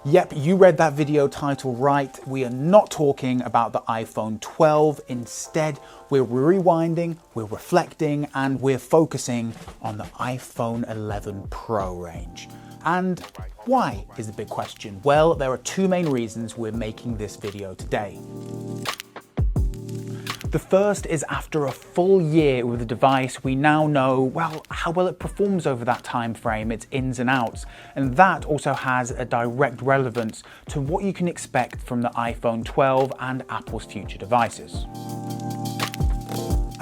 Yep, you read that video title right. We are not talking about the iPhone 12. Instead, we're rewinding, we're reflecting, and we're focusing on the iPhone 11 Pro range. And why is the big question? Well, there are two main reasons we're making this video today. The first is after a full year with the device, we now know, well, how well it performs over that time frame, its ins and outs. And that also has a direct relevance to what you can expect from the iPhone 12 and Apple's future devices.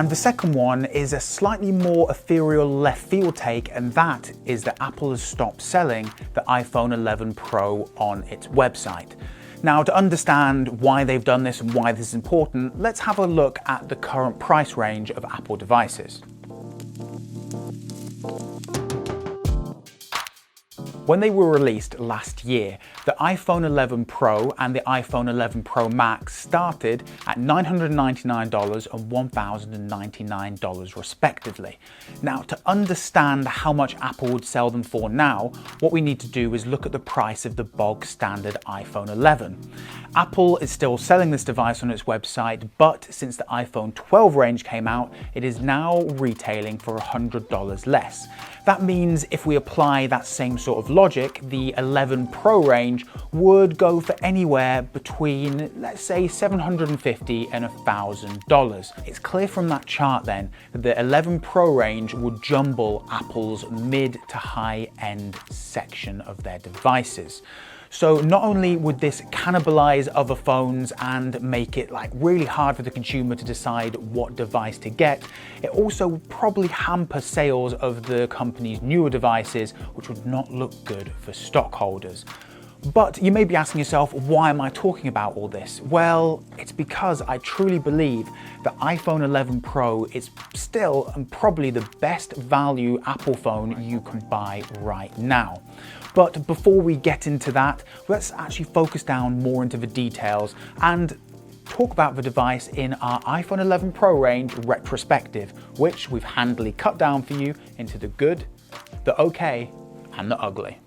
And the second one is a slightly more ethereal left field take, and that is that Apple has stopped selling the iPhone 11 Pro on its website. Now, to understand why they've done this and why this is important, let's have a look at the current price range of Apple devices. When they were released last year, the iPhone 11 Pro and the iPhone 11 Pro Max started at $999 and $1,099 respectively. Now, to understand how much Apple would sell them for now, what we need to do is look at the price of the bog standard iPhone 11. Apple is still selling this device on its website, but since the iPhone 12 range came out, it is now retailing for $100 less. That means if we apply that same sort of logic, the 11 Pro range would go for anywhere between, let's say, $750 and $1,000. It's clear from that chart then that the 11 Pro range would jumble Apple's mid to high end section of their devices. So not only would this cannibalize other phones and make it really hard for the consumer to decide what device to get, it also would probably hamper sales of the company's newer devices, which would not look good for stockholders. But you may be asking yourself, why am I talking about all this? Well, it's because I truly believe the iPhone 11 Pro is still and probably the best value Apple phone you can buy right now. But before we get into that, let's actually focus down more into the details and talk about the device in our iPhone 11 Pro range retrospective, which we've handily cut down for you into the good, the okay, and the ugly.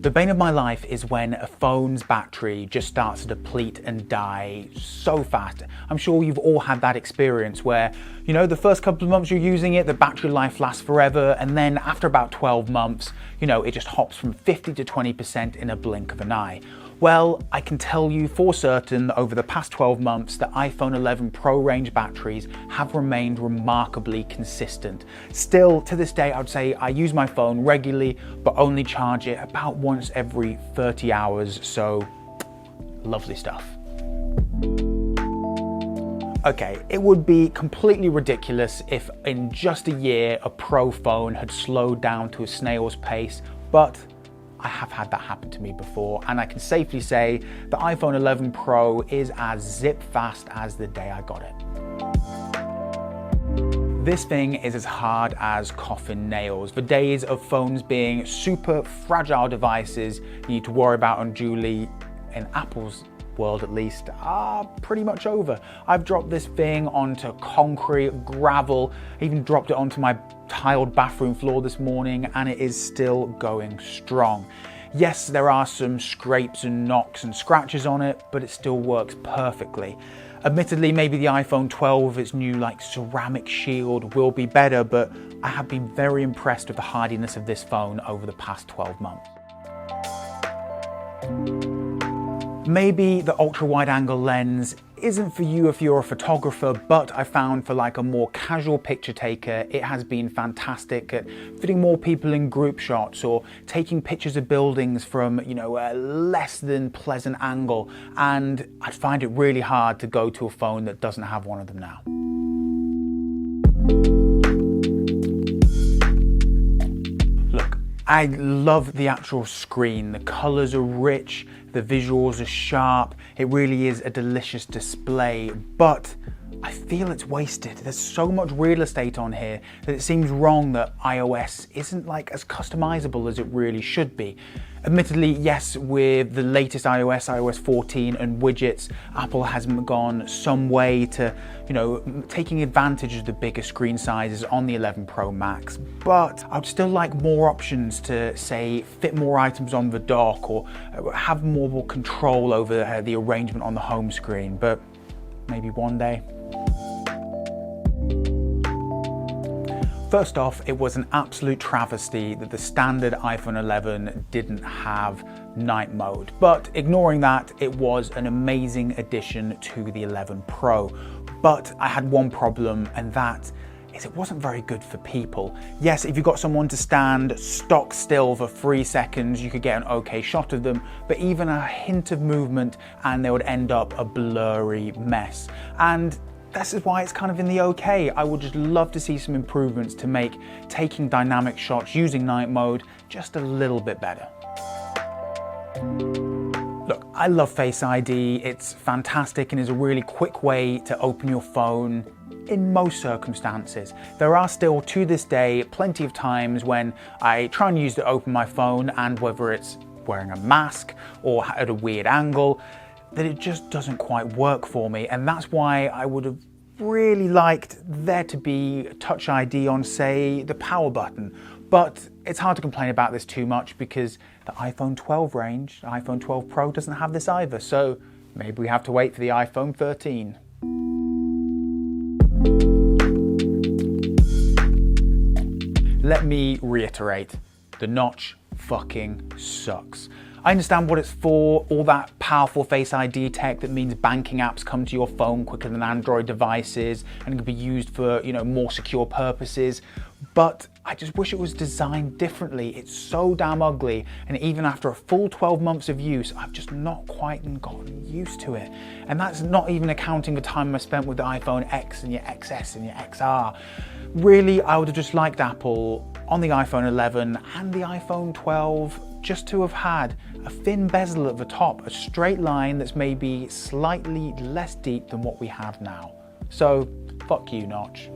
The bane of my life is when a phone's battery just starts to deplete and die so fast. I'm sure you've all had that experience where, the first couple of months you're using it, the battery life lasts forever, and then after about 12 months, it just hops from 50 to 20% in a blink of an eye. Well, I can tell you for certain that over the past 12 months, the iPhone 11 Pro range batteries have remained remarkably consistent. Still, to this day, I would say I use my phone regularly, but only charge it about once every 30 hours, so lovely stuff. Okay, it would be completely ridiculous if in just a year a Pro phone had slowed down to a snail's pace, but I have had that happen to me before, and I can safely say the iPhone 11 Pro is as zip fast as the day I got it. This thing is as hard as coffin nails. The days of phones being super fragile devices you need to worry about unduly, in Apple's world at least, are pretty much over. I've dropped this thing onto concrete, gravel, even dropped it onto my tiled bathroom floor this morning, and it is still going strong. Yes, there are some scrapes and knocks and scratches on it, but it still works perfectly. Admittedly, maybe the iPhone 12 with its new ceramic shield will be better, but I have been very impressed with the hardiness of this phone over the past 12 months. Maybe the ultra wide angle lens isn't for you if you're a photographer, but I found for a more casual picture taker, it has been fantastic at fitting more people in group shots or taking pictures of buildings from, a less than pleasant angle. And I find it really hard to go to a phone that doesn't have one of them now. I love the actual screen. The colors are rich, the visuals are sharp. It really is a delicious display, but I feel it's wasted. There's so much real estate on here that it seems wrong that iOS isn't like as customizable as it really should be. Admittedly, yes, with the latest iOS 14 and widgets, Apple has gone some way to, taking advantage of the bigger screen sizes on the 11 Pro Max, but I'd still like more options to, say, fit more items on the dock or have more control over the arrangement on the home screen, but maybe one day. First off, it was an absolute travesty that the standard iPhone 11 didn't have night mode. But ignoring that, it was an amazing addition to the 11 Pro. But I had one problem, and that is it wasn't very good for people. Yes, if you got someone to stand stock still for 3 seconds, you could get an okay shot of them, but even a hint of movement and they would end up a blurry mess. And this is why it's kind of in the okay. I would just love to see some improvements to make taking dynamic shots using night mode just a little bit better. Look, I love Face ID. It's fantastic and is a really quick way to open your phone in most circumstances. There are still, to this day, plenty of times when I try and use it to open my phone, and whether it's wearing a mask or at a weird angle, that it just doesn't quite work for me. And that's why I would have really liked there to be Touch ID on, say, the power button. But it's hard to complain about this too much because the iPhone 12 range, the iPhone 12 Pro, doesn't have this either. So maybe we have to wait for the iPhone 13. Let me reiterate, the notch fucking sucks. I understand what it's for, all that powerful Face ID tech that means banking apps come to your phone quicker than Android devices and can be used for, more secure purposes. But I just wish it was designed differently. It's so damn ugly, and even after a full 12 months of use, I've just not quite gotten used to it. And that's not even accounting the time I spent with the iPhone X and your XS and your XR. Really, I would have just liked Apple on the iPhone 11 and the iPhone 12 just to have had a thin bezel at the top, a straight line that's maybe slightly less deep than what we have now. So, fuck you, Notch.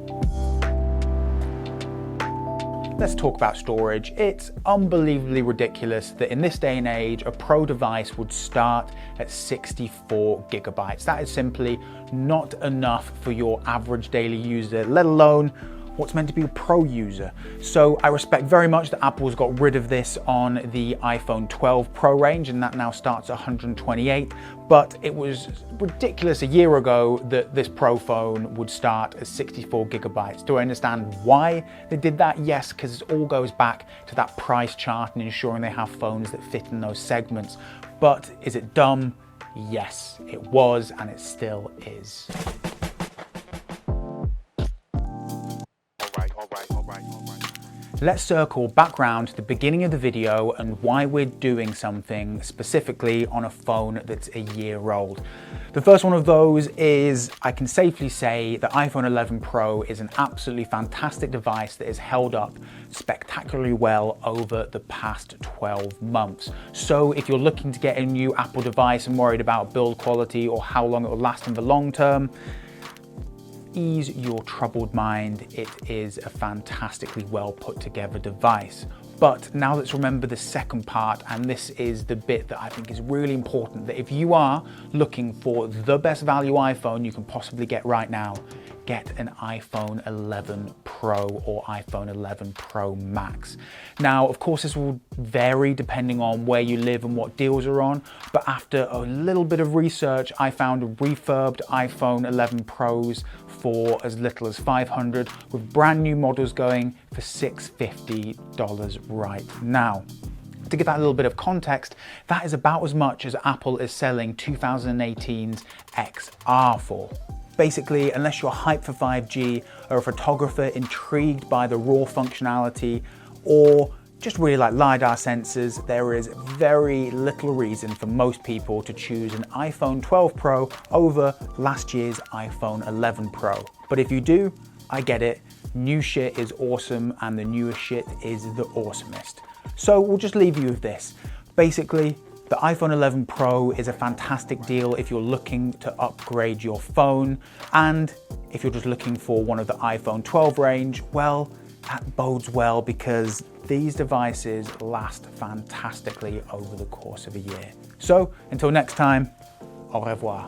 Let's talk about storage. It's unbelievably ridiculous that in this day and age, a Pro device would start at 64 gigabytes. That is simply not enough for your average daily user, let alone what's meant to be a Pro user. So I respect very much that Apple's got rid of this on the iPhone 12 Pro range, and that now starts at 128, but it was ridiculous a year ago that this Pro phone would start at 64 gigabytes. Do I understand why they did that? Yes, because it all goes back to that price chart and ensuring they have phones that fit in those segments. But is it dumb? Yes, it was, and it still is. Let's circle back round to the beginning of the video and why we're doing something specifically on a phone that's a year old. The first one of those is, I can safely say the iPhone 11 Pro is an absolutely fantastic device that has held up spectacularly well over the past 12 months. So if you're looking to get a new Apple device and worried about build quality or how long it will last in the long term, ease your troubled mind. It is a fantastically well put together device. But now let's remember the second part, and this is the bit that I think is really important, that if you are looking for the best value iPhone you can possibly get right now, get an iPhone 11 Pro or iPhone 11 Pro Max. Now, of course, this will vary depending on where you live and what deals are on, but after a little bit of research, I found refurbed iPhone 11 Pros for as little as $500, with brand new models going for $650 right now. To give that a little bit of context, that is about as much as Apple is selling 2018's XR for. Basically, unless you're hyped for 5G or a photographer intrigued by the RAW functionality or just really like LiDAR sensors, there is very little reason for most people to choose an iPhone 12 Pro over last year's iPhone 11 Pro. But if you do, I get it. New shit is awesome, and the newest shit is the awesomest. So we'll just leave you with this. Basically, The iPhone 11 Pro is a fantastic deal if you're looking to upgrade your phone, and if you're just looking for one of the iPhone 12 range, well, that bodes well because these devices last fantastically over the course of a year. So until next time, au revoir.